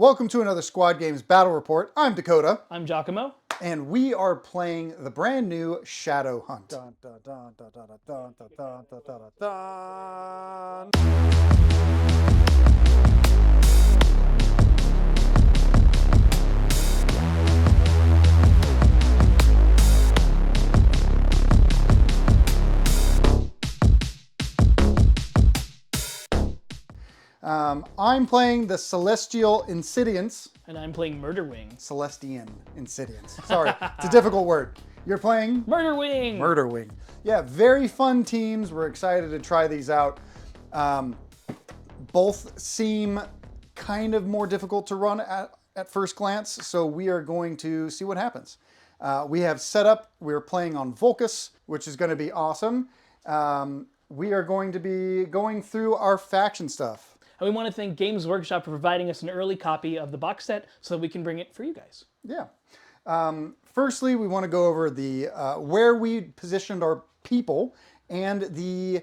Welcome to another Squad Games Battle Report. I'm Dakotah. I'm Giacomo. And we are playing the brand new Shadow Hunt. Dun, dun, dun, dun, dun, dun, dun, dun, dun, dun, dun, dun. I'm playing the Celestial Insidiants. And I'm playing Murderwing. Celestian Insidiants. Sorry, it's a difficult word. You're playing? Murderwing! Murderwing. Yeah, very fun teams. We're excited to try these out. Both seem kind of more difficult to run at first glance, so we are going to see what happens. We have set up, we're playing on Volcus, which is going to be awesome. We are going to be going through our faction stuff. And we want to thank Games Workshop for providing us an early copy of the box set so that we can bring it for you guys. Yeah. Firstly, we want to go over the where we positioned our people and the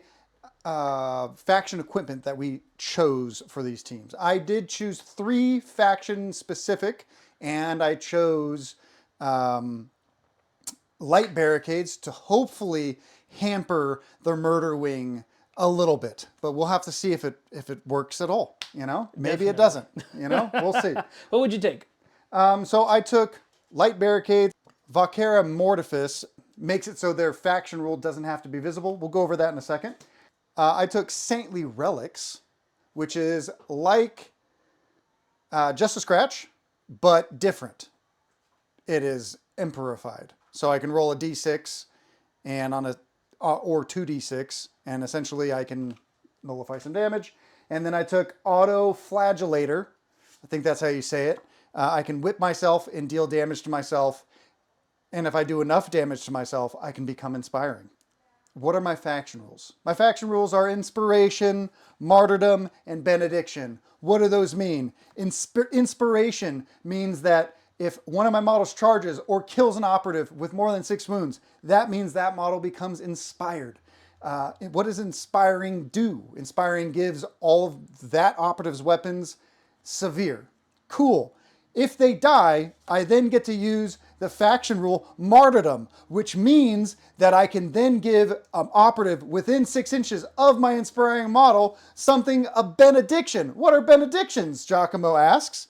faction equipment that we chose for these teams. I did choose 3 faction specific, and I chose light barricades to hopefully hamper the Murderwing a little bit, but we'll have to see if it works at all. You know, maybe Definitely. It doesn't. You know, we'll see. What would you take? So I took light barricades. Valkyria Mortifice makes it so their faction rule doesn't have to be visible. We'll go over that in a second. I took Saintly Relics, which is like just a scratch, but different. It is Emperorified. So I can roll a d6 and on a or 2d6, and essentially I can nullify some damage. And then I took Auto Flagellator. I think that's how you say it. I can whip myself and deal damage to myself. And if I do enough damage to myself, I can become inspiring. What are my faction rules? My faction rules are Inspiration, Martyrdom, and Benediction. What do those mean? Inspiration means that if one of my models charges or kills an operative with more than 6 wounds, that means that model becomes inspired. What does inspiring do? Inspiring gives all of that operative's weapons severe. Cool. If they die, I then get to use the faction rule Martyrdom, which means that I can then give an operative within 6 inches of my inspiring model something, a benediction. What are benedictions? Giacomo asks.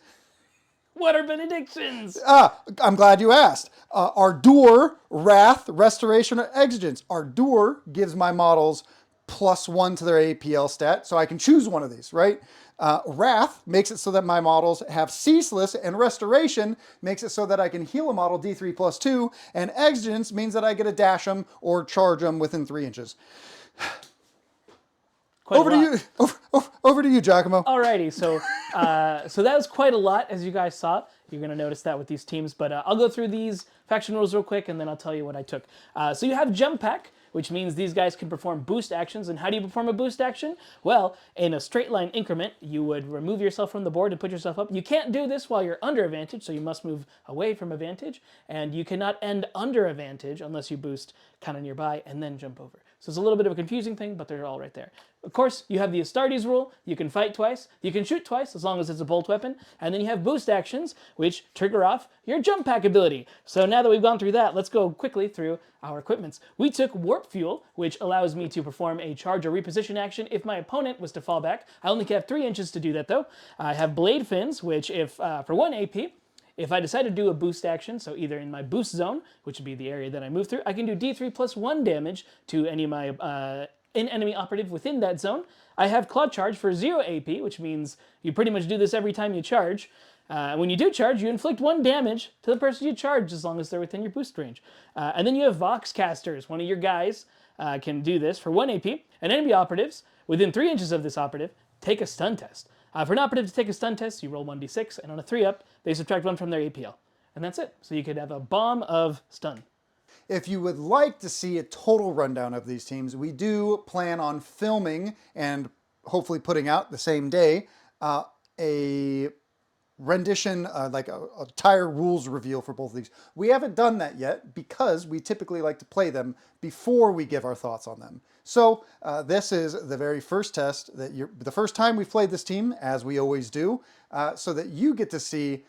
What are benedictions? I'm glad you asked. Ardor, Wrath, Restoration, or Exigence. Ardor gives my models +1 to their APL stat, so I can choose one of these, right? Wrath makes it so that my models have Ceaseless, and Restoration makes it so that I can heal a model D3 +2, and Exigence means that I get to dash them or charge them within 3 inches. Over to you, Giacomo. Alrighty, so that was quite a lot, as you guys saw. You're going to notice that with these teams, but I'll go through these faction rules real quick, and then I'll tell you what I took. So you have Jump Pack, which means these guys can perform boost actions. And how do you perform a boost action? Well, in a straight line increment, you would remove yourself from the board and put yourself up. You can't do this while you're under advantage, so you must move away from advantage. And you cannot end under advantage unless you boost kind of nearby and then jump over. So it's a little bit of a confusing thing, but they're all right there. Of course, you have the Astartes rule. You can fight twice. You can shoot twice as long as it's a bolt weapon. And then you have boost actions, which trigger off your Jump Pack ability. So now that we've gone through that, let's go quickly through our equipments. We took Warp Fuel, which allows me to perform a charge or reposition action if my opponent was to fall back. I only have 3 inches to do that, though. I have Blade Fins, which if for 1 AP, if I decide to do a boost action, so either in my boost zone, which would be the area that I move through, I can do D3 +1 damage to any of my enemy operative within that zone. I have Claw Charge for 0 AP, which means you pretty much do this every time you charge. When you do charge, you inflict 1 damage to the person you charge as long as they're within your boost range. And then you have Vox Casters. One of your guys can do this for 1 AP. And enemy operatives, within 3 inches of this operative, take a stun test. For an operative to take a stun test, you roll 1d6, and on a 3-up, they subtract 1 from their APL. And that's it. So you could have a bomb of stun. If you would like to see a total rundown of these teams, we do plan on filming and hopefully putting out the same day a rendition, like a entire rules reveal for both of these. We haven't done that yet because we typically like to play them before we give our thoughts on them. So this is the very first test that the first time we've played this team, as we always do. so that you get to see,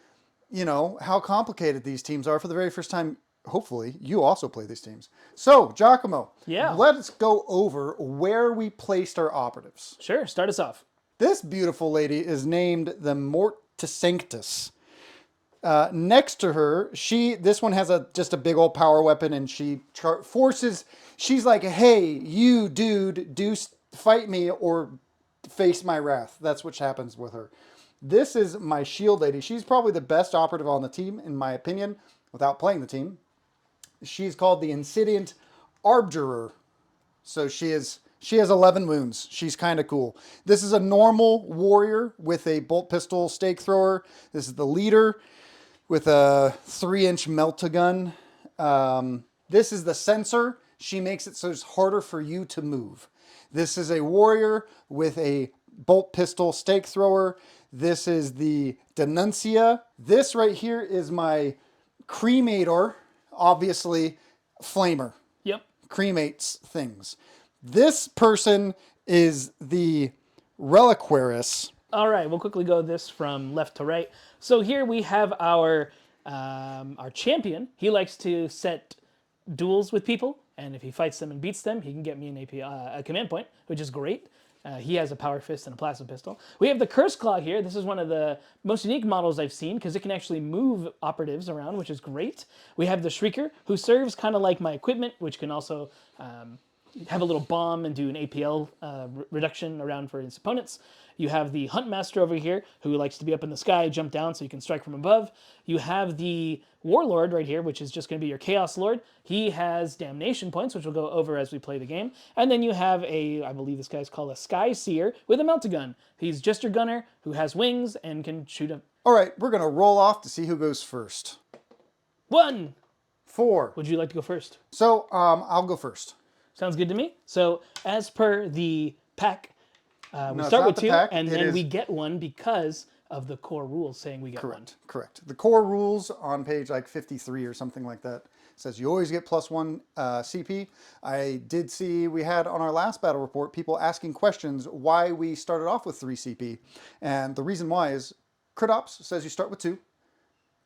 how complicated these teams are for the very first time. Hopefully, you also play these teams. So, Giacomo, Yeah. let's go over where we placed our operatives. Sure, start us off. This beautiful lady is named the Mortisanctus. Next to her, this one has just a big old power weapon, and she forces. She's like, "Hey, you dude, fight me or face my wrath." That's what happens with her. This is my shield lady. She's probably the best operative on the team, in my opinion, without playing the team. She's called the Insidiant Arbiterer. So she has 11 wounds. She's kind of cool. This is a normal warrior with a bolt pistol stake thrower. This is the leader with a 3-inch melt-a-gun. This is the sensor. She makes it so it's harder for you to move. This is a warrior with a bolt pistol stake thrower. This is the Denuncia. This right here is my cremator, obviously flamer. Yep. Cremates things. This person is the Reliquaris. All right, we'll quickly go this from left to right. So here we have our champion. He likes to set duels with people, and if he fights them and beats them, he can get me an a command point, which is great. He has a power fist and a plasma pistol. We have the Curse Claw here. This is one of the most unique models I've seen because it can actually move operatives around, which is great. We have the Shrieker, who serves kind of like my equipment, which can also have a little bomb and do an APL reduction around for his opponents. You have the Huntmaster over here, who likes to be up in the sky, jump down so you can strike from above. You have the Warlord right here, which is just going to be your Chaos Lord. He has damnation points, which we'll go over as we play the game. And then you have I believe this guy's called a Sky Seer with a melt-a-gun. He's just your gunner who has wings and can shoot him. All right, we're going to roll off to see who goes first. 1. 4. Would you like to go first? So, I'll go first. Sounds good to me. So, as per the pack, we No, it's start not with the 2, pack, and it then is- we get 1 because of the core rules saying we get 1. Correct. The core rules on page 53 or something like that says you always get +1 CP. I did see we had on our last battle report people asking questions why we started off with 3 CP. And the reason why is Crit Ops says you start with 2.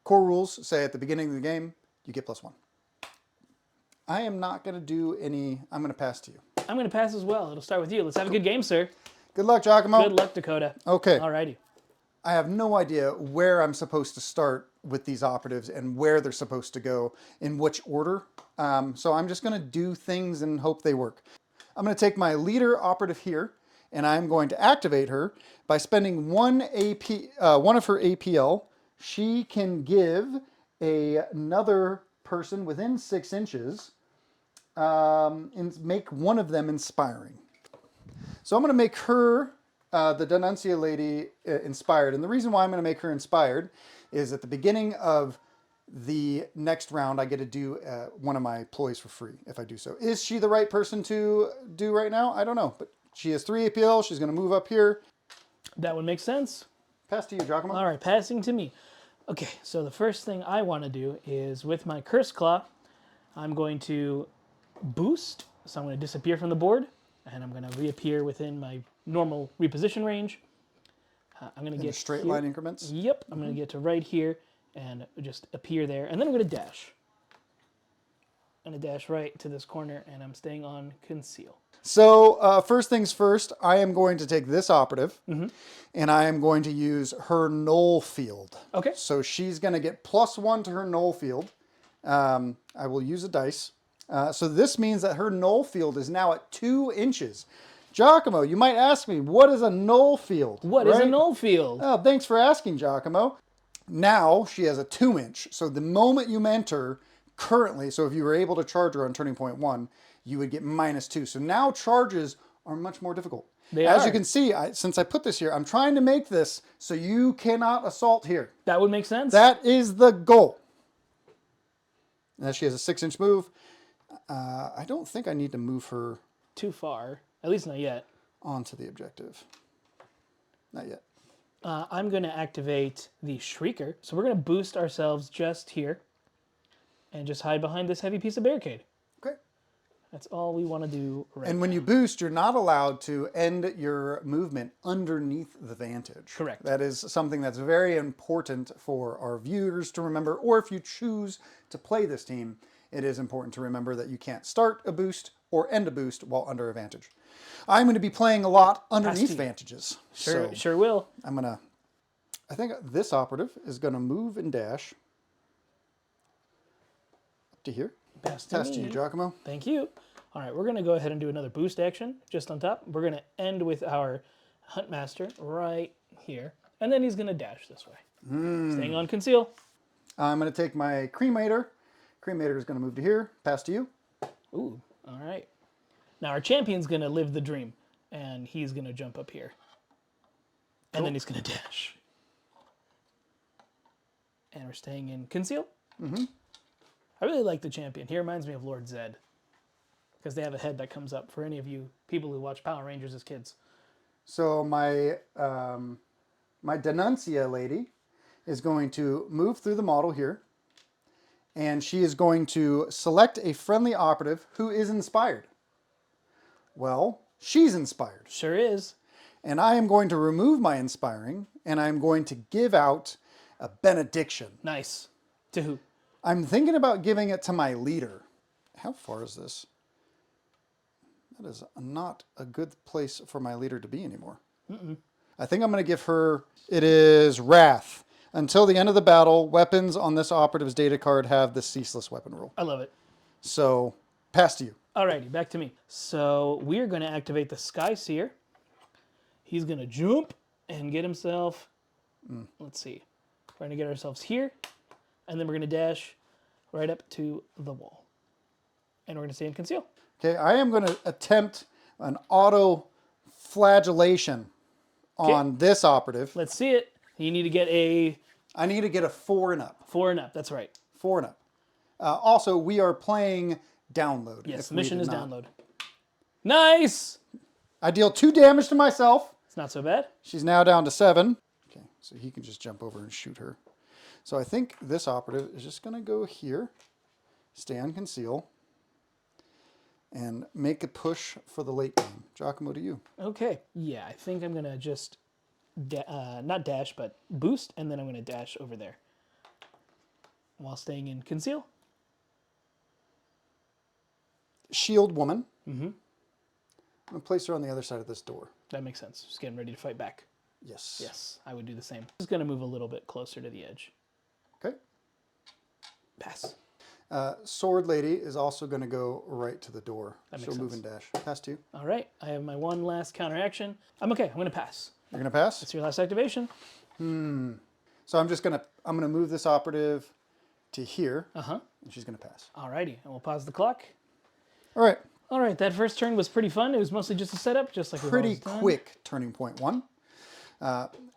Core rules say at the beginning of the game you get +1. I am not going to do any. I'm going to pass to you. I'm going to pass as well. It'll start with you. Let's have a good game, sir. Good luck, Giacomo. Good luck, Dakotah. Okay. Alrighty. I have no idea where I'm supposed to start with these operatives and where they're supposed to go, in which order. So I'm just going to do things and hope they work. I'm going to take my leader operative here, and I'm going to activate her by spending one of her APL. She can give another person within 6 inches and make one of them inspiring. So I'm going to make her, the Denuncia lady, inspired. And the reason why I'm going to make her inspired is at the beginning of the next round, I get to do one of my ploys for free if I do so. Is she the right person to do right now? I don't know. But she has 3 APL. She's going to move up here. That would make sense. Pass to you, Giacomo. All right, passing to me. Okay, so the first thing I want to do is with my Curse Claw, I'm going to boost. So I'm going to disappear from the board, and I'm going to reappear within my normal reposition range. I'm going to get straight here. line increments? Yep, I'm going to get to right here and just appear there. And then I'm going to dash. I'm going to dash right to this corner, and I'm staying on conceal. So first things first, I am going to take this operative, and I am going to use her null field. Okay. So she's going to get +1 to her null field. I will use a dice. So this means that her null field is now at 2 inches. Giacomo, you might ask me, what is a null field? What is a null field? Oh, thanks for asking, Giacomo. Now she has a 2-inch. So the moment you enter currently, so if you were able to charge her on turning point 1, you would get -2. So now charges are much more difficult. As you can see, since I put this here, I'm trying to make this so you cannot assault here. That would make sense. That is the goal. Now she has a 6-inch move. I don't think I need to move her too far, at least not yet. Onto the objective. Not yet. I'm going to activate the Shrieker. So we're going to boost ourselves just here and just hide behind this heavy piece of barricade. Okay. That's all we want to do right And when you boost, you're not allowed to end your movement underneath the vantage. Correct. That is something that's very important for our viewers to remember, or if you choose to play this team, it is important to remember that you can't start a boost or end a boost while under a vantage. I'm going to be playing a lot underneath vantages. Sure will. I think this operative is going to move and dash up to here. Pass to you, Giacomo. Thank you. All right, we're going to go ahead and do another boost action just on top. We're going to end with our Huntmaster right here. And then he's going to dash this way. Staying on conceal. I'm going to take my Cremator. Cremator is going to move to here. Pass to you. Ooh, all right. Now our champion's going to live the dream. And he's going to jump up here. And then he's going to dash. And we're staying in conceal. I really like the champion. He reminds me of Lord Zed. Because they have a head that comes up for any of you people who watch Power Rangers as kids. So my Denuncia lady is going to move through the model here. And she is going to select a friendly operative who is inspired. Well, she's inspired. Sure is. And I am going to remove my inspiring, and I'm going to give out a benediction. Nice. To who? I'm thinking about giving it to my leader. How far is this? That is not a good place for my leader to be anymore. I think I'm going to give her, it is Wrath. Until the end of the battle, weapons on this operative's data card have the ceaseless weapon rule. I love it. So, pass to you. Alrighty, back to me. So we're going to activate the Sky Seer. He's going to jump and get himself, let's see, we're going to get ourselves here, and then we're going to dash right up to the wall. And we're going to stay in conceal. Okay, I am going to attempt an auto flagellation on this operative. Let's see it. You need to get a... I need to get a 4 and up. 4 and up, that's right. 4 and up. Also, we are playing download. Yes, the mission is download. Nice! I deal 2 damage to myself. It's not so bad. She's now down to 7. Okay, so he can just jump over and shoot her. So I think this operative is just going to go here, stay on conceal, and make a push for the late game. Giacomo, to you. Okay. Yeah, I think I'm going to just, not dash, but boost, and then I'm going to dash over there while staying in conceal. Shield woman. I'm going to place her on the other side of this door. That makes sense. Just getting ready to fight back. Yes. Yes, I would do the same. Just going to move a little bit closer to the edge. Okay. Pass. Sword lady is also going to go right to the door. That She'll makes move sense. and dash. Pass 2. All right, I have my one last counteraction. I'm okay. I'm going to pass. You're going to pass? That's your last activation. So I'm just going to move this operative to here. And she's going to pass. All righty, and we'll pause the clock. All right. All right, that first turn was pretty fun. It was mostly just a setup, just like we've Pretty always done. quick turning point 1.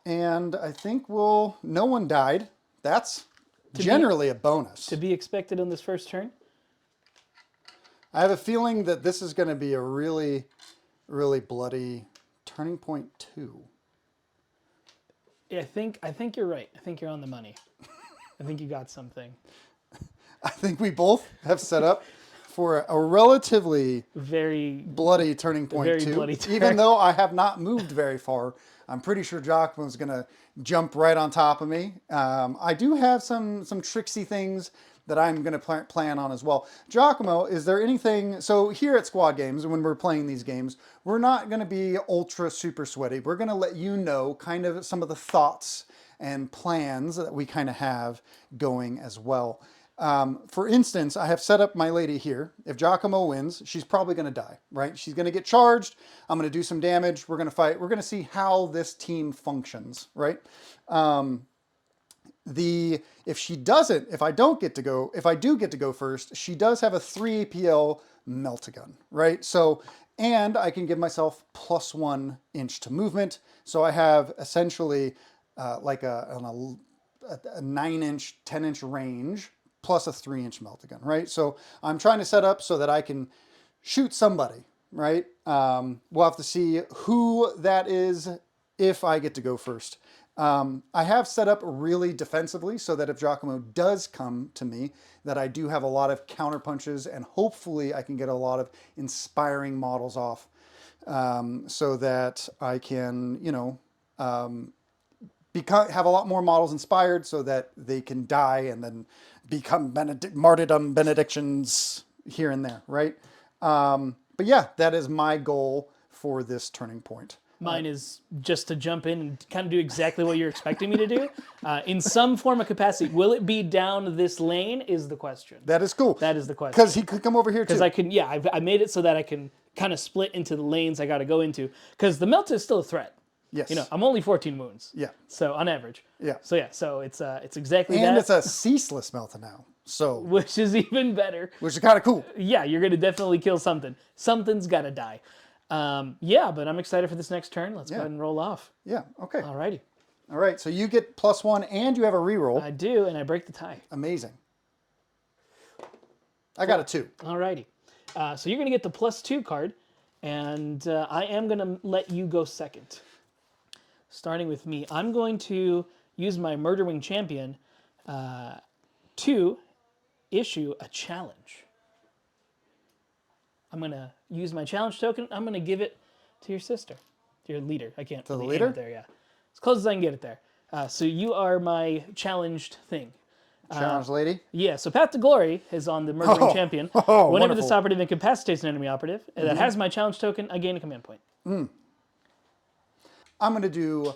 And I think no one died. That's generally a bonus. To be expected on this first turn. I have a feeling that this is going to be a really, really bloody turning point 2. Yeah, I think you're right. I think you're on the money. I think you got something. I think we both have set up for a relatively Very bloody turning point very 2. bloody turn. Even though I have not moved very far, I'm pretty sure Giacomo's going to jump right on top of me. I do have some tricksy things that I'm going to plan on as well. Giacomo, is there anything... So here at Squad Games, when we're playing these games, we're not going to be ultra super sweaty. We're going to let you know kind of some of the thoughts and plans that we kind of have going as well. For instance, I have set up my lady here. If Giacomo wins, she's probably going to die, right? She's going to get charged. I'm going to do some damage. We're going to fight. We're going to see how this team functions, right? If I do get to go first, she does have a 3 APL melt-a-gun, right? So, and I can give myself +1 inch to movement. So I have essentially like a 9-inch, 10-inch range plus a 3-inch melt-a-gun, right? So I'm trying to set up so that I can shoot somebody, right? We'll have to see who that is if I get to go first. I have set up really defensively so that if Giacomo does come to me, that I do have a lot of counter punches, and hopefully I can get a lot of inspiring models off, so that I can, have a lot more models inspired so that they can die and then become martyrdom benedictions here and there, right? But yeah, that is my goal for this turning point. Mine is just to jump in and kind of do exactly what you're expecting me to do. In some form of capacity. Will it be down this lane is the question. That is cool. That is the question. Because he could come over here too. Because I can, yeah, I made it so that I can kind of split into the lanes I got to go into. Because the melt is still a threat. Yes. I'm only 14 wounds. Yeah. So on average. Yeah. So it's exactly that. And it's a ceaseless melta now. So. Which is even better. Which is kind of cool. Yeah, you're going to definitely kill something. Something's got to die. Yeah, but I'm excited for this next turn. Let's go ahead and roll off. Yeah, okay. Alrighty. All right, so you get +1 and you have a reroll. I do, and I break the tie. Amazing. I got a 2. Alrighty. So you're going to get the +2 card, and I am going to let you go second. Starting with me, I'm going to use my Murderwing champion to issue a challenge. I'm going to use my challenge token. I'm going to give it to your sister, to your leader. I can't. To the really leader? aim it there, yeah. As close as I can get it there. So you are my challenged thing. Challenge lady? Yeah, so Path to Glory is on the Murdering Champion. Whenever wonderful. this operative incapacitates an enemy operative that has my challenge token, I gain a command point. I'm going to do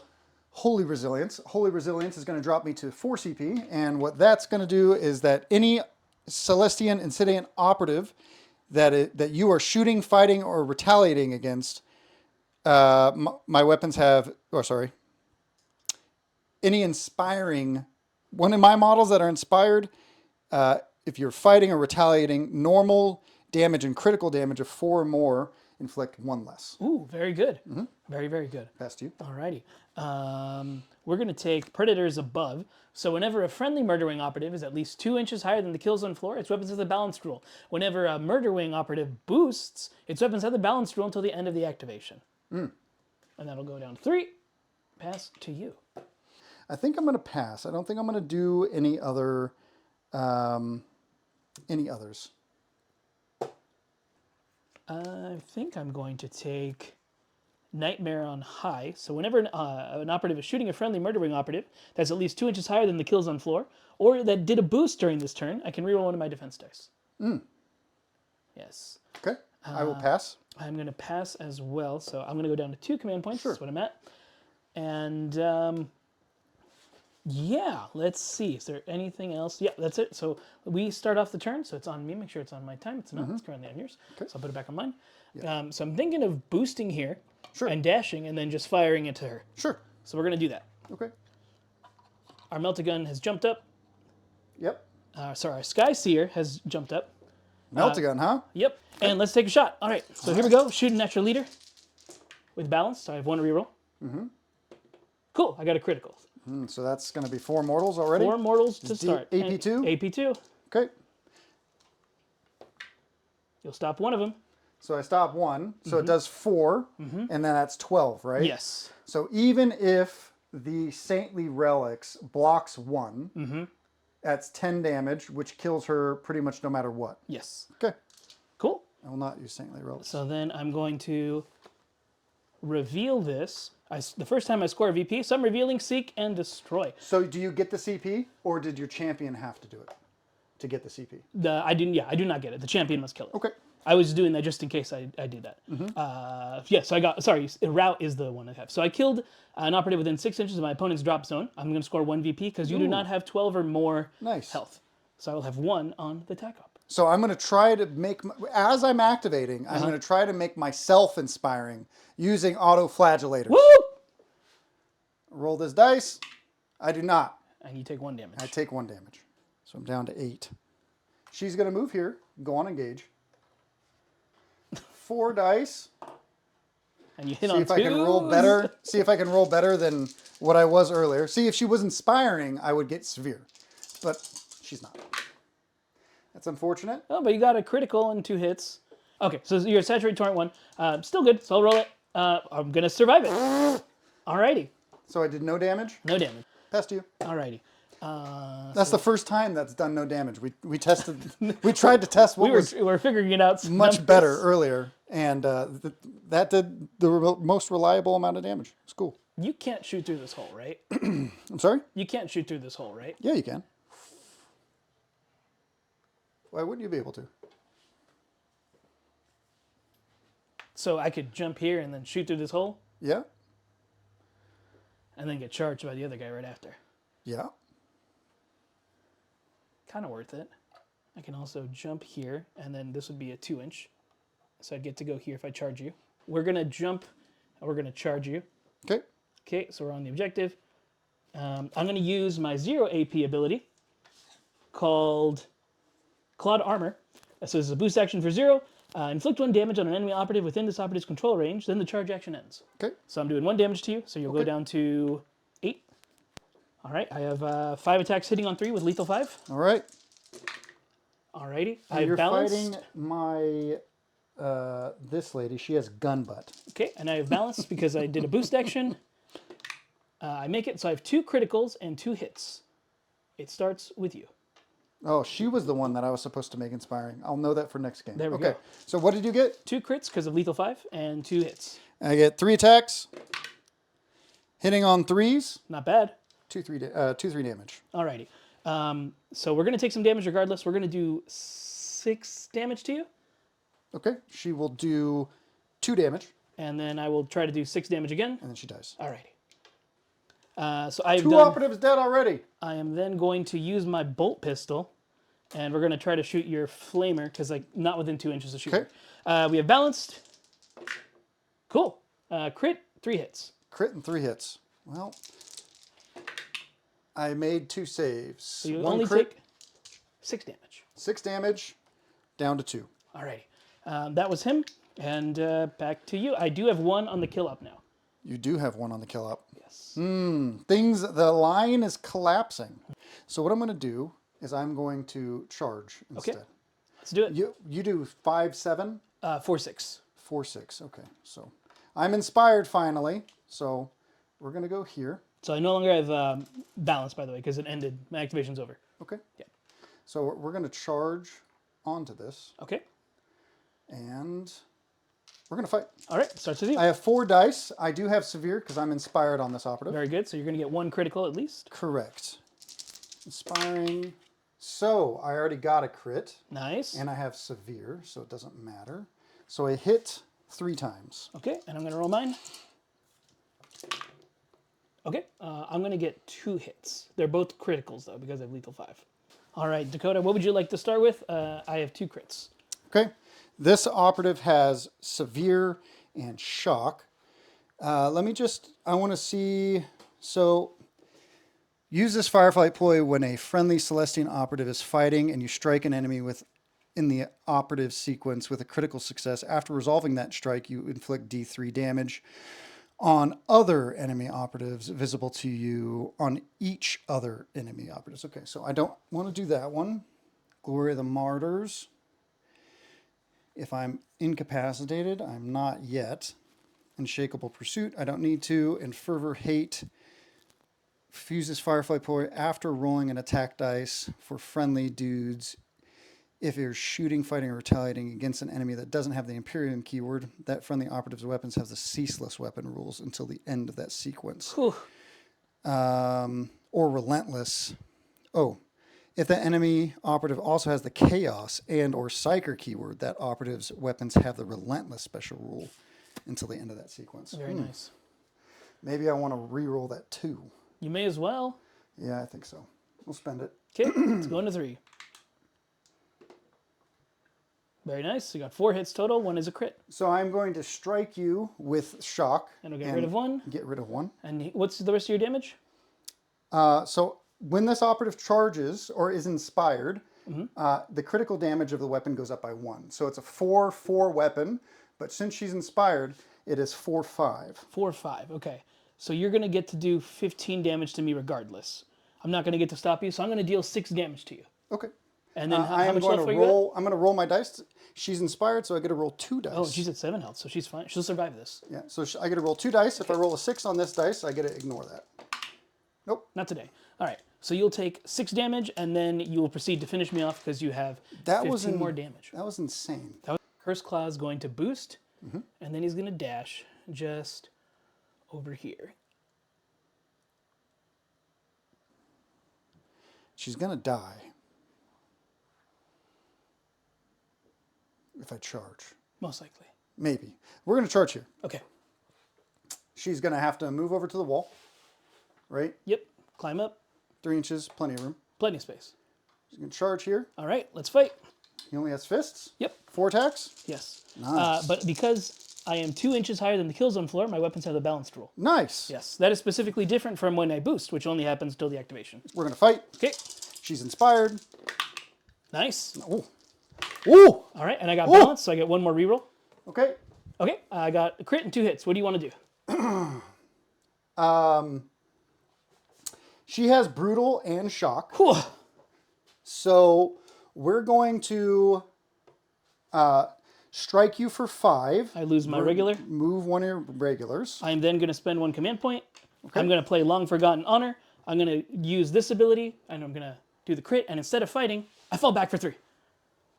Holy Resilience. Holy Resilience is going to drop me to 4 CP, and what that's going to do is that any Celestian Insidiant operative that you are shooting, fighting, or retaliating against, my weapons have, any inspiring, one of my models that are inspired, if you're fighting or retaliating, normal damage and critical damage of 4 or more inflict 1 less. Ooh, very good. Very, very good. Pass to you. Alrighty. We're going to take Predators above. So whenever a friendly Murderwing operative is at least 2 inches higher than the kill zone floor, its weapons have the balanced rule. Whenever a Murderwing operative boosts, its weapons have the balanced rule until the end of the activation. And that'll go down to 3. Pass to you. I think I'm going to pass. I don't think I'm going to do any others. I think I'm going to take Nightmare on High. So whenever an operative is shooting a friendly Murderwing operative that's at least 2 inches higher than the kill zone floor, or that did a boost during this turn, I can reroll one of my defense dice. Yes. Okay, I will pass. I'm going to pass as well, so I'm going to go down to 2 command points. Sure. That's what I'm at. And yeah, let's see. Is there anything else? Yeah, that's it. So we start off the turn, so it's on me. Make sure it's on my time. It's not. It's currently on yours. Okay. So I'll put it back on mine. Yeah. So I'm thinking of boosting here and dashing and then just firing into her. Sure. So we're going to do that. Okay. Our Melt-A-Gun has jumped up. Yep. Sorry, our Sky Seer has jumped up. Melt-A-Gun, huh? Yep. And let's take a shot. All right. So here we go. Shooting at your leader with balance. So I have 1 reroll. Cool. I got a critical. So that's going to be 4 mortals already? 4 mortals to start. AP2? AP2. Okay. You'll stop one of them. So I stop 1. So it does 4, and then that's 12, right? Yes. So even if the Saintly Relics blocks 1, that's 10 damage, which kills her pretty much no matter what. Yes. Okay. Cool. I will not use Saintly Relics. So then I'm going to reveal this. The first time I score a VP, so I'm revealing Seek and Destroy. So do you get the CP, or did your champion have to do it to get the CP? I do not get it. The champion must kill it. Okay. I was doing that just in case I do that. Yeah, so I got, sorry, Route is the one I have. So I killed an operative within 6 inches of my opponent's drop zone. I'm going to score 1 VP because you do not have 12 or more health. So I will have 1 on the attack op. So I'm going to try to make, as I'm activating, I'm going to try to make myself inspiring using auto-flagellators. Woo! Roll this dice. I do not. And you take 1 damage. I take 1 damage. So I'm down to 8. She's going to move here, go on engage. 4 dice. And you hit See on if I can roll better. See if I can roll better than what I was earlier. See, if she was inspiring, I would get severe. But she's not. That's unfortunate. Oh, but you got a critical and 2 hits. Okay, so you're Saturate Torrent 1. Still good, so I'll roll it. I'm going to survive it. Alrighty. So I did no damage. No damage. Past you. Alrighty. That's the first time that's done no damage. We tested. We tried to test what was We were figuring it out. much better earlier, and that did the most reliable amount of damage. It's cool. You can't shoot through this hole, right? I'm sorry? You can't shoot through this hole, right? Yeah, you can. Why wouldn't you be able to? So I could jump here and then shoot through this hole, Yeah. and then get charged by the other guy right after. Yeah. Kind of worth it. I can also jump here, and then this would be a 2-inch. So I'd get to go here if I charge you. We're going to jump, and we're going to charge you. Okay. Okay, so we're on the objective. I'm going to use my 0 AP ability called Clawed Armor. So this is a boost action for 0. Inflict 1 damage on an enemy operative within this operative's control range, then the charge action ends. Okay. So I'm doing 1 damage to you, so you'll go down to 8. All right, I have 5 attacks hitting on 3 with lethal 5. All right. Alrighty, You're balanced. fighting my this lady. She has gun butt. Okay, and I have balanced because I did a boost action. I make it so I have 2 criticals and 2 hits. It starts with you. Oh, she was the one that I was supposed to make inspiring. I'll know that for next game. There we okay. go. So what did you get? 2 crits because of lethal 5 and 2 hits. I get 3 attacks. Hitting on 3s. Not bad. 2-3 damage. Alrighty. So we're going to take some damage regardless. We're going to do 6 damage to you. Okay. She will do 2 damage. And then I will try to do 6 damage again. And then she dies. Alrighty. So I've 2 done... operatives dead already. I am then going to use my bolt pistol. And we're going to try to shoot your flamer, because like not within 2 inches of shooting. Okay. We have balanced. Cool. Crit, 3 hits. Crit and 3 hits. Well, I made 2 saves. So you 1 only crit, take 6 damage. 6 damage, down to 2. Alrighty. That was him. And back to you. I do have 1 on the kill up now. You do have 1 on the kill up. Yes. The line is collapsing. So what I'm going to do is I'm going to charge instead. Okay. Let's do it. You do 5-7? 4-6. 4-6. Okay. So I'm inspired finally. So we're going to go here. So I no longer have balance, by the way, because it ended. My activation's over. Okay. Yeah. So we're going to charge onto this. Okay. And we're going to fight. All right. Starts with you. I have 4 dice. I do have severe because I'm inspired on this operative. Very good. So you're going to get 1 critical at least. Correct. Inspiring. So I already got a crit. Nice. And I have severe, so it doesn't matter. So I hit 3 times. Okay. And I'm going to roll mine. Okay. I'm going to get 2 hits. They're both criticals, though, because I have lethal 5. All right, Dakotah, what would you like to start with? I have 2 crits. Okay. This operative has severe and shock. I want to see, so use this Firefly ploy when a friendly Celestian operative is fighting and you strike an enemy in the operative sequence with a critical success. After resolving that strike, you inflict D3 damage on other enemy operatives visible to you on each other enemy operatives. Okay, so I don't want to do that one. Glory of the Martyrs. If I'm incapacitated, I'm not yet. Unshakable Pursuit, I don't need to. And Fervor Hate. Fuses Firefly Ploy after rolling an attack dice for friendly dudes. If you're shooting, fighting, or retaliating against an enemy that doesn't have the Imperium keyword, that friendly operative's weapons have the ceaseless weapon rules until the end of that sequence. Whew. Or Relentless. Oh, if the enemy operative also has the Chaos and or Psyker keyword, that operative's weapons have the Relentless special rule until the end of that sequence. Very nice. Maybe I want to re-roll that too. You may as well. Yeah, I think so. We'll spend it. Okay, let's go into 3. Very nice. You got 4 hits total. 1 is a crit. So I'm going to strike you with shock. And we'll get rid of 1. Get rid of 1. And what's the rest of your damage? So when this operative charges or is inspired, the critical damage of the weapon goes up by 1. So it's a 4-4 weapon, but since she's inspired, it is 4-5. 4-5. Okay. So you're going to get to do 15 damage to me regardless. I'm not going to get to stop you, so I'm going to deal 6 damage to you. Okay. And then I how am much going left to are you at? roll. I'm going to roll my dice. She's inspired, so I get to roll 2 dice. Oh, she's at 7 health, so she's fine. She'll survive this. Yeah, so I get to roll 2 dice. If I roll a 6 on this dice, I get to ignore that. Nope. Not today. All right. So you'll take 6 damage, and then you will proceed to finish me off because you have 15 more damage. That was insane. Curse Claw is going to boost, and then he's going to dash just over here. She's going to die if I charge. Most likely. Maybe. We're going to charge here. Okay. She's going to have to move over to the wall, right? Yep. Climb up. 3 inches, plenty of room. Plenty of space. She's going to charge here. All right. Let's fight. He only has fists. Yep. 4 attacks. Yes. Nice. But because I am 2 inches higher than the kill zone floor, my weapons have the balanced rule. Nice. Yes. That is specifically different from when I boost, which only happens until the activation. We're going to fight. Okay. She's inspired. Nice. Ooh. Ooh. All right. And I got balance, so I get 1 more reroll. Okay. Okay. I got a crit and 2 hits. What do you want to do? She has brutal and shock. Whew. So we're going to strike you for 5. I lose my regular. Move one of your regulars. I'm then going to spend 1 command point. Okay. I'm going to play Long Forgotten Honor. I'm going to use this ability, and I'm going to do the crit, and instead of fighting, I fall back for 3.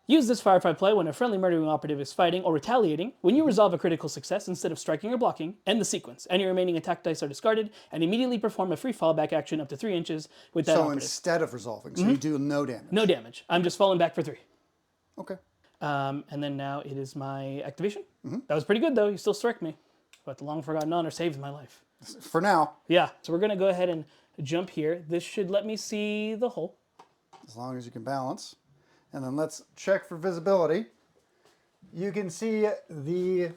Use this Firefly play when a friendly Murdering operative is fighting or retaliating. When you resolve a critical success, instead of striking or blocking, end the sequence. Any remaining attack dice are discarded, and immediately perform a free fallback action up to 3 inches with that So operative. instead of resolving, so you do no damage. No damage. I'm just falling back for 3. Okay. And then now it is my activation. That was pretty good, though. You still struck me. But the Long Forgotten Honor saved my life. For now, Yeah, so we're going to go ahead and jump here. This should let me see the hole. as long as you can balance. And then let's check for visibility. You can see the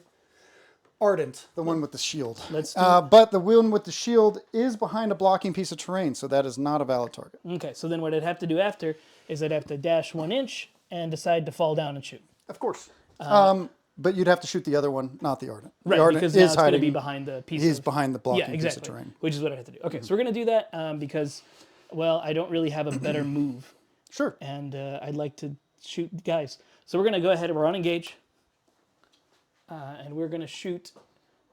Ardent, the one with the shield. Let's but the one with the shield is behind a blocking piece of terrain, so that is not a valid target. Okay, so then what I'd have to do after is I'd have to dash 1 inch and decide to fall down and shoot. Of course. But you'd have to shoot the other one, not the Ardent. Right, the Ardent because now is it's going to hiding. be behind the piece He's of... behind the blocking Yeah, exactly, piece of terrain. which is what I have to do. Okay, so we're going to do that because, well, I don't really have a better move. Sure. And I'd like to shoot guys. So we're going to go ahead and we're on engage. And we're going to shoot.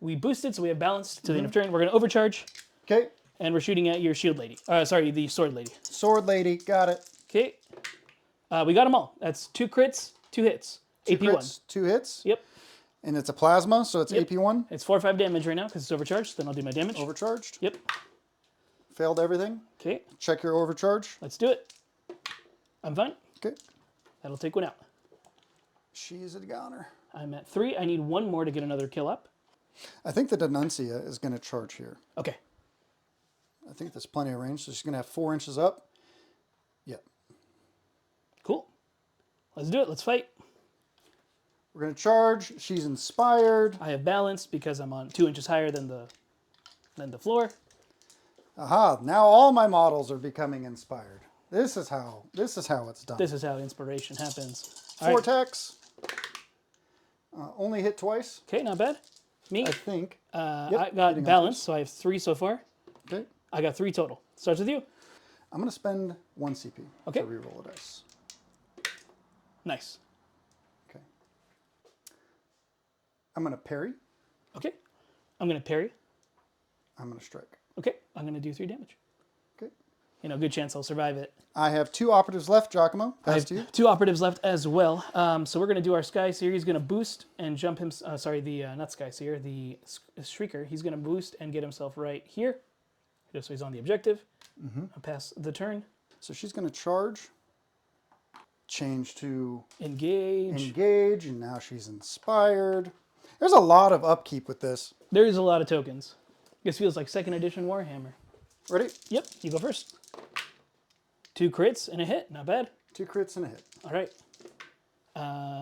We boosted, so we have balance to the end of turn. We're going to overcharge, Okay. and we're shooting at your shield lady. Sorry, the sword lady. Sword lady, got it. Okay. We got them all. That's 2 crits, 2 hits. 2 AP1. crits, 2 hits. Yep. And it's a plasma, so it's AP1. It's 4 or 5 damage right now because it's overcharged. Then I'll do my damage. Overcharged. Yep. Failed everything. Okay. Check your overcharge. Let's do it. I'm fine. Okay. That'll take 1 out. She's a goner. I'm at 3. I need 1 more to get another kill up. I think the Denuncia is going to charge here. Okay. I think there's plenty of range, so she's going to have 4 inches up. Yep. Cool. Let's do it. Let's fight. We're going to charge. She's inspired. I have balance because I'm on 2 inches higher than the floor. Aha, now all my models are becoming inspired. This is how it's done. This is how inspiration happens. All 4 right. attacks. Only hit twice, Okay, not bad. Me, I think. I got hitting on balance, so I have 3 so far. Okay. I got 3 total. Starts with you. I'm going to spend 1 CP Okay. to reroll a dice. Nice. Okay. I'm going to parry. Okay. I'm going to parry. I'm going to strike. Okay. I'm going to do 3 damage. Okay. Good chance I'll survive it. I have 2 operatives left, Giacomo. I Pass have to you. 2 operatives left as well. So we're going to do our Sky Seer. He's going to boost and jump him. Not Sky Seer, the Shrieker. He's going to boost and get himself right here, just so he's on the objective. I'll pass the turn. So she's going to charge. Change to Engage. and now she's inspired. There's a lot of upkeep with this. There is a lot of tokens. This feels like 2nd edition Warhammer. Ready? Yep, you go first. 2 crits and a hit. Not bad. 2 crits and a hit. All right.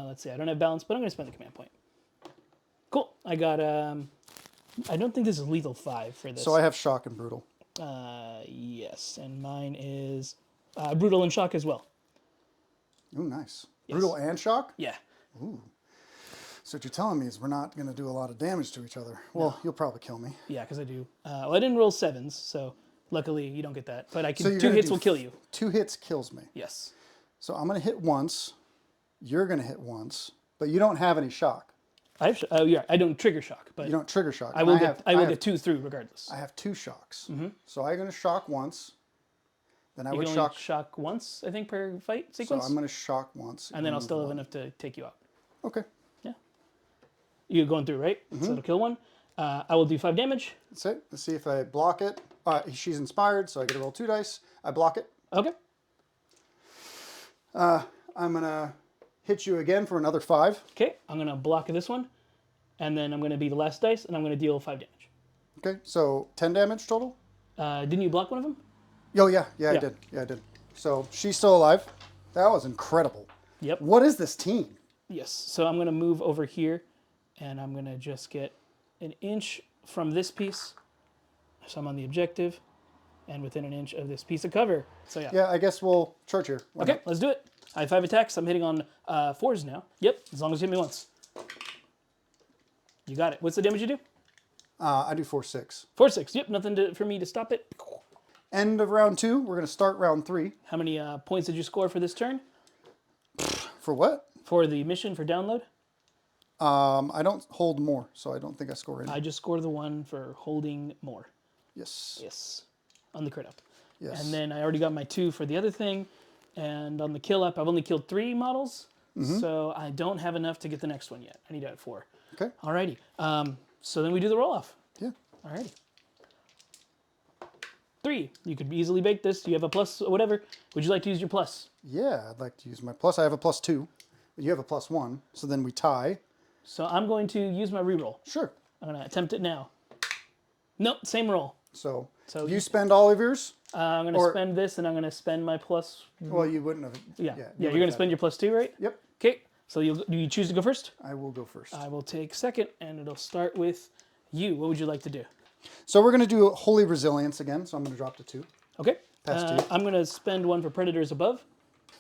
Let's see. I don't have balance, but I'm going to spend the command point. Cool. I got... I don't think this is lethal 5 for this. So I have shock and brutal. Yes, and mine is brutal and shock as well. Ooh, nice. Yes. Brutal and shock? Yeah. So what you're telling me is we're not going to do a lot of damage to each other. Well, you'll probably kill me. Yeah, because I do. Well, I didn't roll 7s, so luckily you don't get that. But I So can you're 2 gonna hits do will kill you. 2 hits kills me. Yes. So I'm going to hit once. You're going to hit once, but you don't have any shock. I have, oh yeah, I don't trigger shock, but You don't trigger shock. I will get 2 through regardless. I have 2 shocks. So I'm going to shock once. Then I You would can only shock once, I think, per fight sequence. So I'm going to shock once. And then I'll still have enough to take you out. Okay. Yeah. You're going through, right? So it'll kill one. I will do 5 damage. That's it. Let's see if I block it. She's inspired, so I get to roll 2 dice. I block it. Okay. I'm going to hit you again for another 5. Okay, I'm going to block this one. And then I'm going to be the last dice, and I'm going to deal 5 damage. Okay, so 10 damage total? Didn't you block one of them? Oh, yeah, I did. Yeah, I did. So she's still alive. That was incredible. Yep. What is this team? Yes. So I'm going to move over here, and I'm going to just get an inch from this piece. So I'm on the objective, and within an inch of this piece of cover. So yeah. Yeah, I guess we'll charge here. Why Okay, not? let's do it. I have 5 attacks. I'm hitting on 4s now. Yep, as long as you hit me once. You got it. What's the damage you do? I do 4-6. 4-6. Yep, nothing for me to stop it. End of round 2. We're going to start round 3. How many points did you score for this turn? For what? For the mission for download? I don't hold more, so I don't think I score any. I just scored the one for holding more. Yes. Yes. On the crit up. Yes. And then I already got my 2 for the other thing. And on the kill up, I've only killed 3 models. So I don't have enough to get the next one yet. I need to add 4. Okay. Alrighty. So then we do the roll off. Yeah. Alrighty. 3. You could easily bake this. You have a plus, whatever. Would you like to use your plus? Yeah, I'd like to use my plus. I have a +2. You have a +1. So then we tie. So I'm going to use my reroll. Sure. I'm going to attempt it now. Nope, same roll. So So you spend all of yours? I'm going to spend this, and I'm going to spend my plus. Well, you wouldn't have. Yeah, you're going to spend your plus 2, right? Yep. Okay, so do you choose to go first? I will go first. I will take second, and it'll start with you. What would you like to do? So we're going to do Holy Resilience again. So I'm going to drop to 2. Okay. Pass 2. I'm going to spend 1 for Predators Above.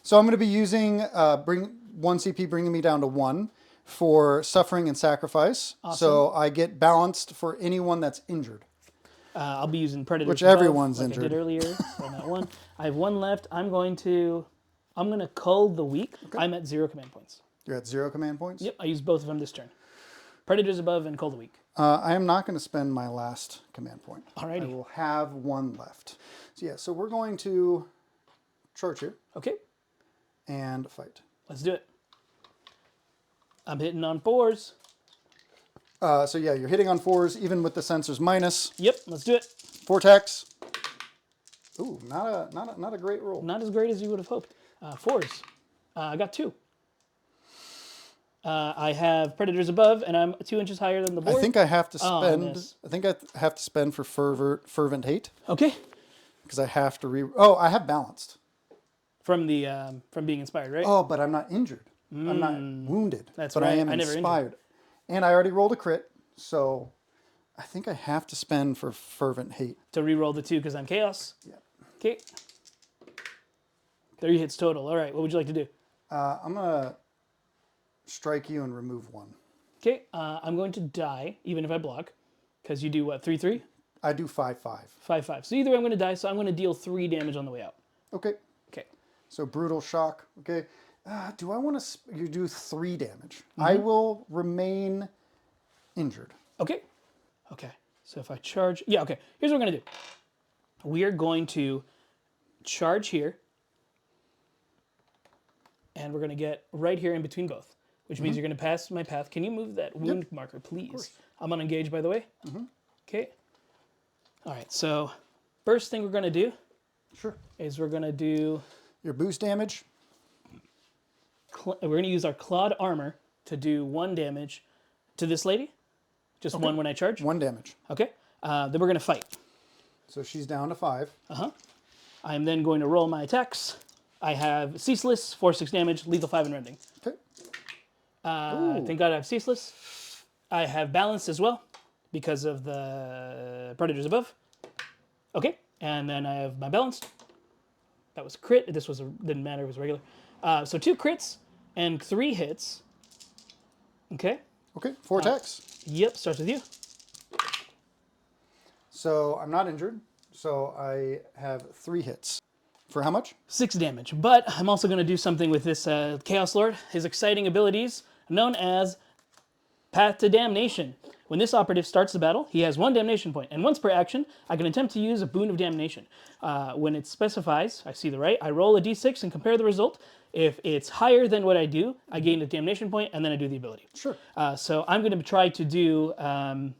So I'm going to be using bring 1 CP, bringing me down to 1 for Suffering and Sacrifice. Awesome. So I get balanced for anyone that's injured. I'll be using Predators Which Above, everyone's like injured. I did earlier. So I'm at 1. I have 1 left. I'm going to cull the weak. Okay. I'm at 0 command points. You're at 0 command points? Yep, I used both of them this turn. Predators Above and cull the weak. I am not going to spend my last command point. Alrighty. I will have 1 left. So yeah, so we're going to charge here Okay, and fight. let's do it. I'm hitting on 4s. So yeah, you're hitting on 4s, even with the sensors minus. Yep, let's do it. 4 attacks. Ooh, not a great roll. Not as great as you would have hoped. 4s. I got 2. I have Predators Above, and I'm 2 inches higher than the board. I think I have to spend. miss. I think I have to spend for fervent hate Okay. because I have to Oh, I have balanced. From being inspired, right? Oh, but I'm not injured. I'm not wounded. That's but right. I am I never inspired. And I already rolled a crit, so I think I have to spend for fervent hate. To re-roll the 2 because I'm chaos. Yeah. Okay. 3 hits total. All right. What would you like to do? I'm gonna strike you and remove 1. Okay. I'm going to die even if I block, because you do what? 3/3. I do 5/5. 5/5. So either way, I'm going to die. So I'm going to deal 3 damage on the way out. Okay. Okay. So brutal shock. Okay. Do I want to? You do 3 damage. I will remain injured. Okay. Okay. So if I charge, yeah. Okay. Here's what we're going to do. We are going to charge here, and we're going to get right here in between both, which means you're going to pass my path. Can you move that wound marker, please? I'm unengaged, by the way. Okay. All right. So first thing we're going to do Sure. is we're going to do. Your boost damage. We're going to use our clawed armor to do 1 damage to this lady. Just 1 when I charge. 1 damage. Okay. Then we're going to fight. So she's down to 5. I'm then going to roll my attacks. I have Ceaseless, 4/6 damage, lethal 5 and rending. Okay. Thank God I have Ceaseless. I have Balanced as well because of the Predators Above. Okay. And then I have my Balanced. That was crit. This was didn't matter. It was regular. So 2 crits and 3 hits. Okay. Okay. 4 attacks. Yep. Starts with you. So I'm not injured. So I have 3 hits. For how much? 6 damage. But I'm also going to do something with this Chaos Lord. His exciting abilities, known as Path to Damnation. When this operative starts the battle, he has 1 damnation point, and once per action, I can attempt to use a boon of damnation. When it specifies, I see the right, I roll a d6 and compare the result. If it's higher than what I do, I gain a damnation point, and then I do the ability. Sure. So I'm going to try to do an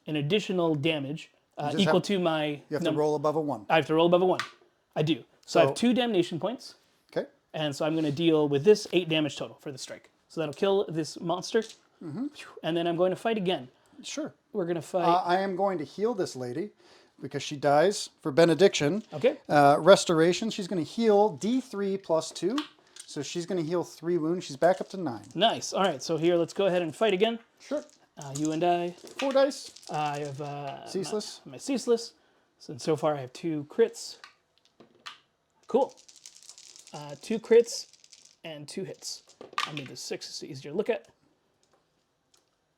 additional damage equal to my... You have to roll above a 1. I have to roll above a 1. I do. So I have So- 2 damnation points, Okay. and so I'm going to deal with this 8 damage total for the strike. So that'll kill this monster, and then I'm going to fight again. Sure. We're going to fight... I am going to heal this lady because she dies for benediction. Okay. Restoration, she's going to heal D3 plus 2. So she's going to heal 3 wounds. She's back up to 9. Nice. All right, so here, let's go ahead and fight again. Sure. You and I. 4 dice. I have... Ceaseless. My ceaseless. So far, I have 2 crits. Cool. 2 crits and 2 hits. I'll move the 6 so it's easier to look at.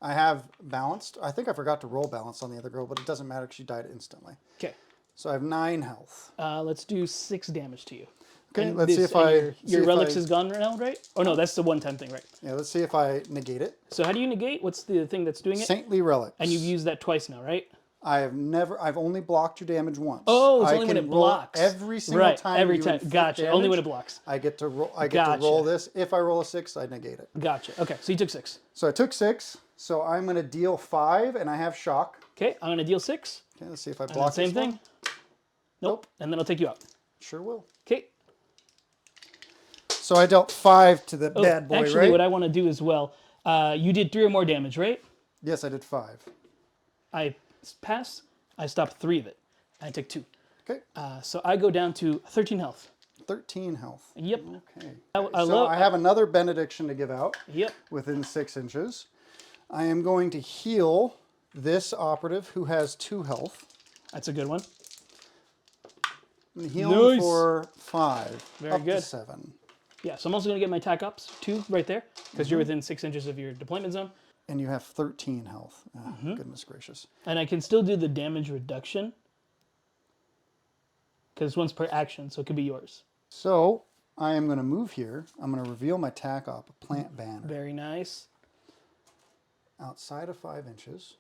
I have balanced. I think I forgot to roll balance on the other girl, but it doesn't matter because she died instantly. Okay. So I have 9 health. Let's do 6 damage to you. Okay, And let's see if I... Your relics is gone now, right? Oh, no, that's the one-time thing, right? Yeah, let's see if I negate it. So how do you negate? What's the thing that's doing it? Saintly relics. And you've used that twice now, right? I've only blocked your damage once. Oh, it's I only when can it roll blocks. every single time. Every you time. inflict Gotcha. Only when it damage, blocks. I get to roll. I get to roll this. If I roll a 6, I negate it. Gotcha. Okay, so you took 6. So I took 6. So I'm going to deal 5, and I have shock. Okay, I'm going to deal 6. Okay, let's see if I And block same this one. thing. Nope. And then I'll take you out. Sure will. Okay. So I dealt 5 to the Oh, bad boy, actually, right? what I want to do as well, you did 3 or more damage, right? Yes, I did 5. I passed. I stopped 3 of it. I took 2. Okay, So I go down to 13 health. 13 health. Yep. Okay. I I have another benediction to give out Yep. within 6 inches. I am going to heal this operative who has 2 health. That's a good one. I'm going to heal him Nice. for 5. Very up good. to 7. Yeah, so I'm also going to get my attack ups, 2 right there, because you're within 6 inches of your deployment zone. And you have 13 health. Oh, goodness gracious. And I can still do the damage reduction, because once per action, so it could be yours. So I am going to move here. I'm going to reveal my tack op, a plant banner. Very nice. Outside of 5 inches,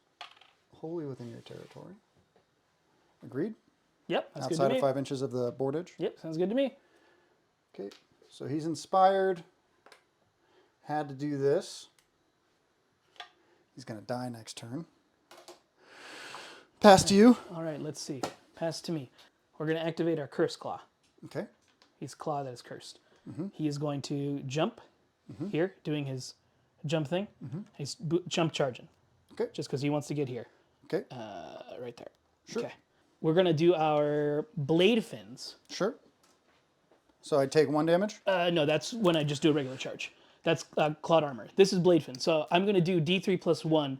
wholly within your territory. Agreed? Yep, that's good Outside to of me. 5 inches of the board edge? Yep, sounds good to me. Okay, so he's inspired. Had to do this. He's going to die next turn. Pass to you. All right, let's see. Pass to me. We're going to activate our Curse Claw. Okay. He's Claw that is cursed. He is going to jump here, doing his jump thing. He's jump charging. Okay. Just because he wants to get here. Okay. Right there. Sure. Okay. We're going to do our Blade Fins. Sure. So I take 1 damage. No, that's when I just do a regular charge. That's Clawed Armor. This is Blade Fin. So I'm going to do D3 plus 1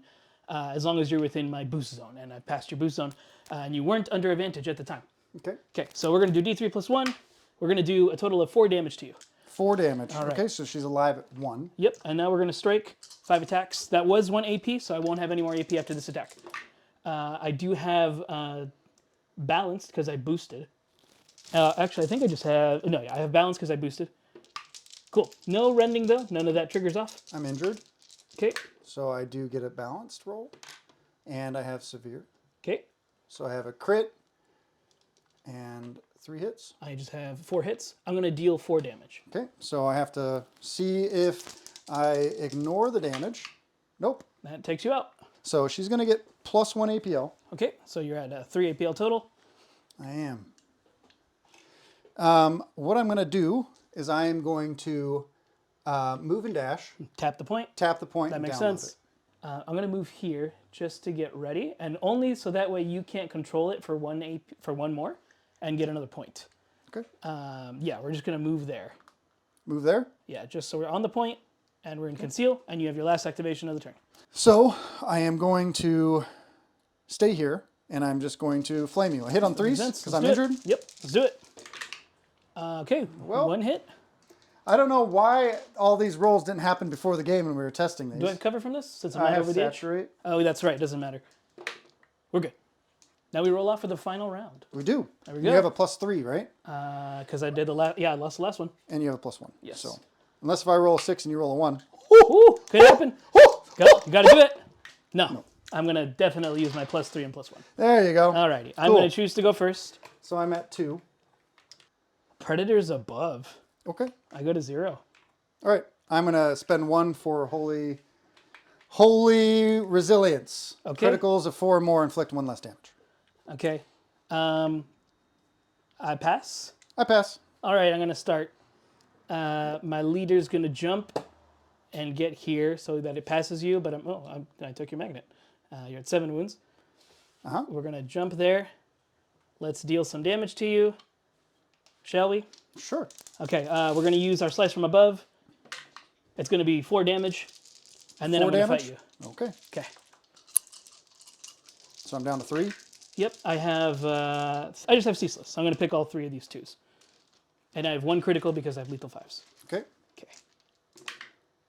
as long as you're within my boost zone. And I passed your boost zone. And you weren't under advantage at the time. Okay. Okay, so we're going to do D3 plus 1. We're going to do a total of 4 damage to you. 4 damage. right. Okay, so she's alive at 1. Yep, and now we're going to strike 5 attacks. That was 1 AP, so I won't have any more AP after this attack. I do have balanced because I boosted. Actually, I think I just have... No, yeah, I have balanced because I boosted. Cool. No rending, though. None of that triggers off. I'm injured, Okay. so I do get a balanced roll. And I have severe. Okay. So I have a crit and 3 hits. I just have 4 hits. I'm going to deal 4 damage. Okay, so I have to see if I ignore the damage. Nope. That takes you out. So she's going to get plus 1 APL. Okay, so you're at 3 APL total. I am. What I'm going to do is I am going to move and dash, Tap the point. tap the point, That and makes download sense. I'm going to move here just to get ready, and only so that way you can't control it for 1 AP, for 1 more and get another point. it. Okay. Yeah, we're just going to move there. Move there. Yeah, just so we're on the point and we're in conceal, and you have your last activation of the turn. So I am going to stay here, and I'm just going to flame you. I hit on 3s because I'm injured. Yep, let's do it. Okay, Well- 1 hit. I don't know why all these rolls didn't happen before the game when we were testing these. Do I have cover from this since I'm I not have over the edge? saturate. Oh, that's right. Doesn't matter. We're good. Now we roll off for the final round. We do. There we You go. have a +3, right? Because I did the last. Yeah, I lost the last one. And you have a +1. Yes. So, unless if I roll a 6 and you roll a 1. Ooh, could happen. Go. You got to do it. No. I'm going to definitely use my +3 and +1. There you go. Alrighty. I'm Cool. going to choose to go first. So I'm at 2. Predators above. Okay. I go to 0. All right. I'm going to spend 1 for Holy Resilience. Okay. Criticals of 4 or more inflict 1 less damage. Okay. I pass. I pass. All right, I'm going to start. My leader's going to jump and get here so that it passes you, but I took your magnet. You're at 7 wounds. Uh-huh. We're going to jump there. Let's deal some damage to you. Shall we? Sure. Okay, we're going to use our slice from above. It's going to be 4 damage, and then 4 I'm going to damage? fight you. Okay. Okay. So I'm down to 3. Yep, I have. I just have ceaseless. So I'm going to pick all 3 of these 2s, and I have 1 critical because I have lethal 5s. Okay. Okay.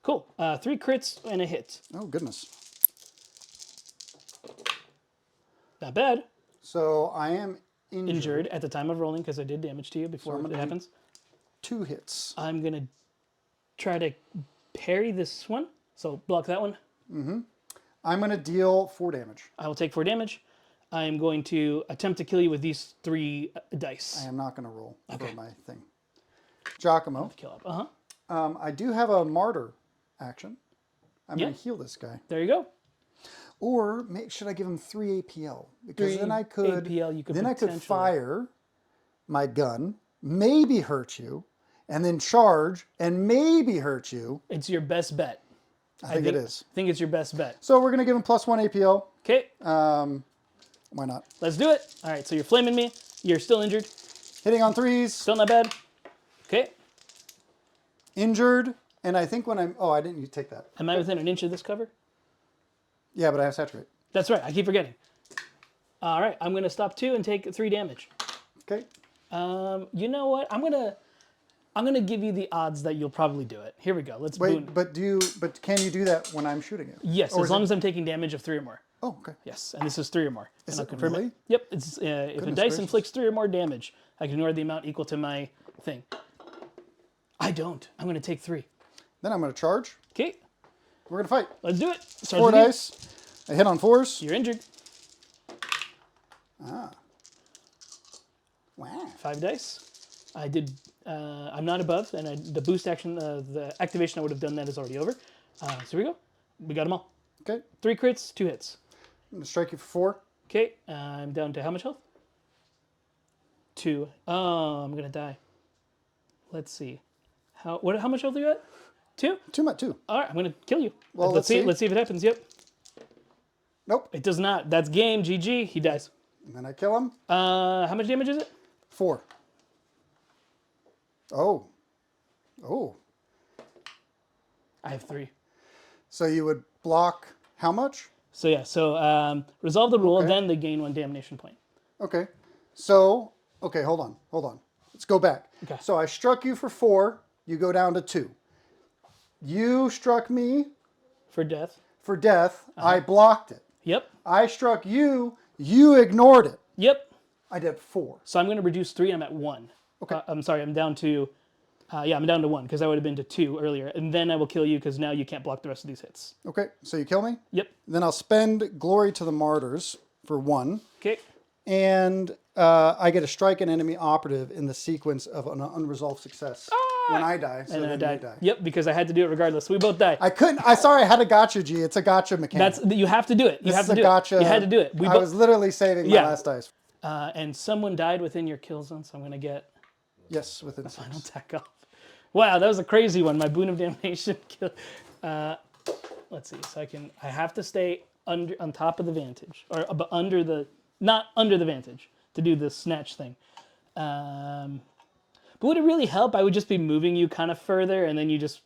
Cool. 3 crits and a hit. Oh, goodness. Not bad. So I am injured. At the time of rolling because I did damage to you before it happens. 2 hits. I'm going to try to parry this one. So block that one. I'm going to deal 4 damage. I will take 4 damage. I am going to attempt to kill you with these 3 dice. I am not going to roll for my thing. Giacomo. Kill up. I do have a martyr action. I'm going Yeah. to heal this guy. There you go. Or should I give him 3 APL? Because 3 then I could, APL, you could then I could potentially- fire my gun, maybe hurt you, and then charge and maybe hurt you. It's your best bet. I think it is. I think it's your best bet. So we're going to give him +1 APL. Okay, Why not? let's do it. All right, so you're flaming me. You're still injured. Hitting on 3s. Still not bad. Okay. Injured. And I think when I'm... Oh, I didn't take that. Am I within an inch of this cover? Yeah, but I have Saturate. That's right. I keep forgetting. All right, I'm going to stop 2 and take 3 damage. Okay. You know what? I'm gonna give you the odds that you'll probably do it. Here we go. Let's boon. Wait, but can you do that when I'm shooting you? Yes, Or as is long it- as I'm taking damage of 3 or more. Oh, okay. Yes, and this is 3 or more. Is And I'll it confirm really? Yep. It's if a Goodness dice gracious. inflicts 3 or more damage, I can ignore the amount equal to my thing. I don't. I'm gonna take 3. Then I'm going to charge. Okay, We're going to fight. let's do it. Starts 4 with you. dice. I hit on 4s. You're injured. Wow. 5 dice. I did. I'm not above, and the boost action, the activation I would have done that is already over. So here we go. We got them all. Okay. 3 crits, 2 hits. I'm going to strike you for 4. Okay, I'm down to how much health? 2. Oh, I'm gonna die. Let's see. How much health you got? 2? 2. All right, I'm gonna kill you. Well, let's see. see. Let's see if it happens. Yep. Nope. It does not. That's game. GG. He dies. And then I kill him. How much damage is it? 4. Oh. Oh. I have 3. So you would block how much? So yeah. So resolve the rule, Okay. then they gain 1 damnation point. Okay. So, okay, hold on. Let's go back. Okay. So I struck you for 4. You go down to 2. You struck me For death. for death. Uh-huh. I blocked it. Yep. I struck you. You ignored it. Yep. I did 4. So I'm gonna reduce 3. I'm at 1. Okay. I'm sorry. I'm down to. I'm down to 1 because I would have been to 2 earlier, and then I will kill you because now you can't block the rest of these hits. Okay, so you kill me. Yep. Then I'll spend Glory to the Martyrs for 1. Okay. And I get a strike an enemy operative in the sequence of an unresolved success when I die. So And then I then died. you die. Yep, because I had to do it regardless. We both die. I couldn't. Sorry, I had a gotcha, G. It's a gotcha mechanic. You have to do it. You have This to is do a gotcha. it. You had to do it. I was literally saving my Yeah. last dice. And someone died within your kill zone, so I'm gonna get Yes, within final 6. attack off. Wow, that was a crazy one. My boon of damnation kill. Let's see. So I have to stay on top of the vantage, or not under the vantage to do the snatch thing. But would it really help? I would just be moving you kind of further, and then you just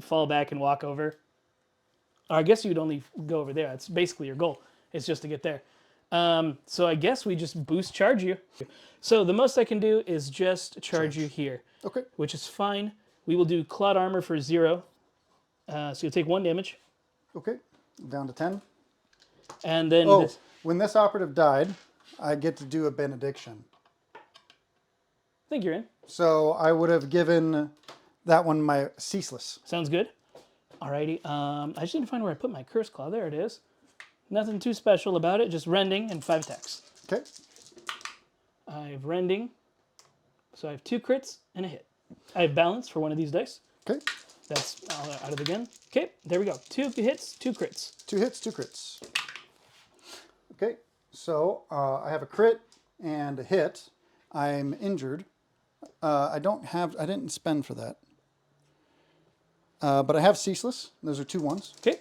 fall back and walk over. Or I guess you'd only go over there. That's basically your goal. It's just to get there. So I guess we just boost charge you. So the most I can do is just charge you here, Okay. which is fine. We will do Clod Armor for 0. So you'll take 1 damage. Okay. Down to 10. And then Oh, this, when this operative died, I get to do a benediction. I think you're in. So I would have given that one my ceaseless. Sounds good. Alrighty. I just need to find where I put my curse claw. There it is. Nothing too special about it. Just rending and 5 attacks. Okay. I have rending. So I have 2 crits and a hit. I have balance for one of these dice. Okay. That's out of the gun. Okay, there we go. 2 hits, 2 crits. 2 hits, 2 crits. Okay. So I have a crit and a hit. I'm injured. I didn't spend for that. But I have ceaseless. Those are 2 ones. Okay.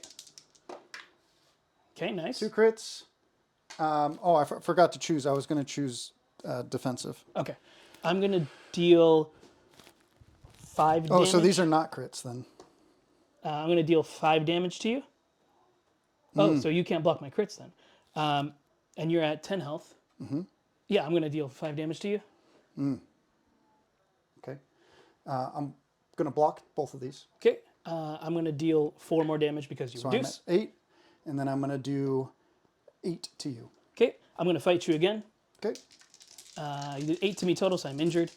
Okay, nice. 2 crits. I forgot to choose. I was going to choose defensive. Okay. I'm going to deal 5 damage. Oh, so these are not crits then. I'm going to deal 5 damage to you. Oh, so you can't block my crits then. And you're at 10 health. Mm-hmm. Yeah, I'm going to deal 5 damage to you. Okay. I'm going to block both of these. Okay. I'm going to deal 4 more damage because you So reduce. I'm at 8, and then I'm going to do 8 to you. Okay. I'm going to fight you again. Okay. You did 8 to me total, so I'm injured.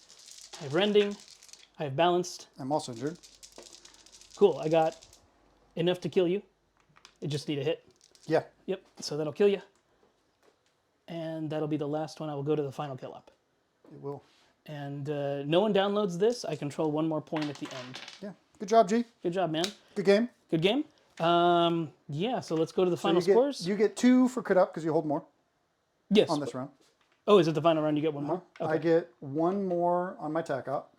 I have rending. I have balanced. I'm also injured. Cool. I got enough to kill you. I just need a hit. Yeah. Yep. So that'll kill you. And that'll be the last one. I will go to the final kill up. It will. And no one downloads this. I control 1 more point at the end. Yeah. Good job, G. Good job, man. Good game. Good game. Yeah, so let's go to the final So scores. you get 2 for crit up because you hold more Yes. on this round. Oh, is it the final round? You get 1 more? Okay. I get 1 more on my tack op.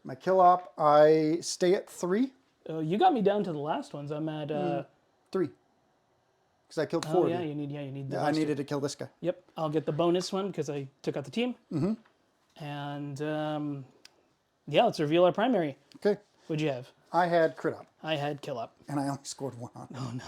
My kill op, I stay at 3. You got me down to the last ones. I'm at... 3. Because I killed 4 oh, of yeah, you. you need the Yeah, I last two. needed to kill this guy. Yep, I'll get the bonus one because I took out the team. Mm-hmm. And yeah, let's reveal our primary. Okay. What'd you have? I had crit up, I had kill up. and I only scored 1 on it. Oh no.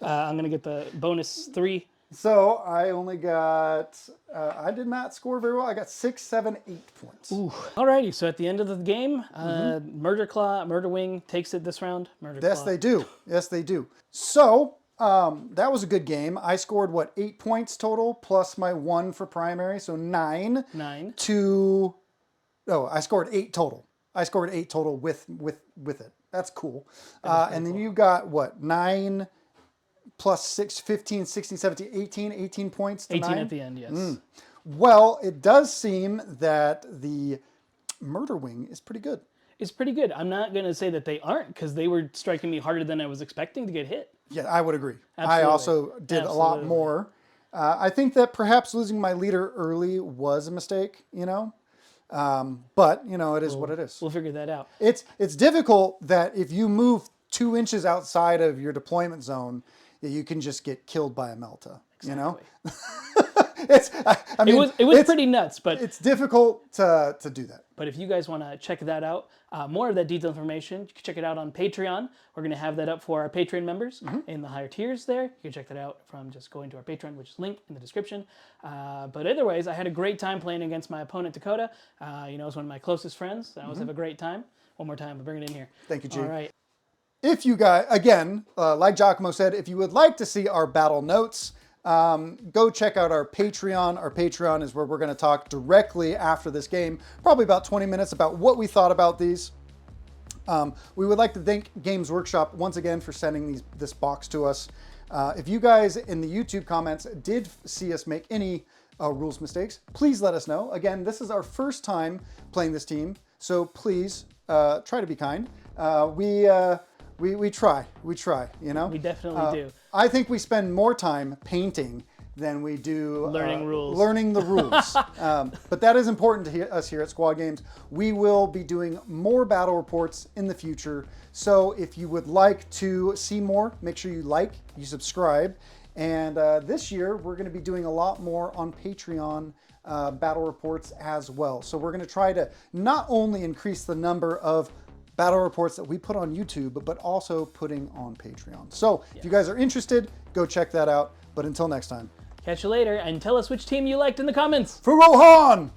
I'm gonna get the bonus 3. So I only got, I did not score very well. I got 6, 7, 8 points. Ooh. Alrighty, so at the end of the game, Murderwing takes it this round. Yes, they do. Yes, they do. So that was a good game. I scored, 8 points total plus my 1 for primary, so 9. 9. I scored 8 total. I scored 8 total with it. That's cool. And then you got, 9 plus 6, 15, 16, 17, 18 points to 18 9? at the end, yes. Well, it does seem that the Murderwing is pretty good. It's pretty good. I'm not going to say that they aren't because they were striking me harder than I was expecting to get hit. Yeah, I would agree. Absolutely. I also did a lot Absolutely. more. I think that perhaps losing my leader early was a mistake, but, it is what it is. We'll figure that out. It's difficult that if you move 2 inches outside of your deployment zone, that you can just get killed by a Melta, It was pretty nuts, but it's difficult to do that. But if you guys want to check that out, more of that detailed information, you can check it out on Patreon. We're going to have that up for our Patreon members in the higher tiers there. You can check that out from just going to our Patreon, which is linked in the description. But otherwise, I had a great time playing against my opponent, Dakotah. It's one of my closest friends. I always have a great time. One more time, I'll bring it in here. Thank you, G. All right. If you guys, again, like Giacomo said, if you would like to see our battle notes, go check out our Patreon. Our Patreon is where we're going to talk directly after this game, probably about 20 minutes, about what we thought about these. We would like to thank Games Workshop once again for sending this box to us. If you guys in the YouTube comments did see us make any rules mistakes, please let us know. Again, this is our first time playing this team, so please try to be kind. We try, We definitely do. I think we spend more time painting than we do Learning rules. Learning the rules. But that is important to us here at Squad Games. We will be doing more battle reports in the future. So if you would like to see more, make sure you subscribe. And this year, we're going to be doing a lot more on Patreon battle reports as well. So we're going to try to not only increase the number of battle reports that we put on YouTube, but also putting on Patreon. So if you guys are interested, go check that out. But until next time. Catch you later, and tell us which team you liked in the comments. For Rohan!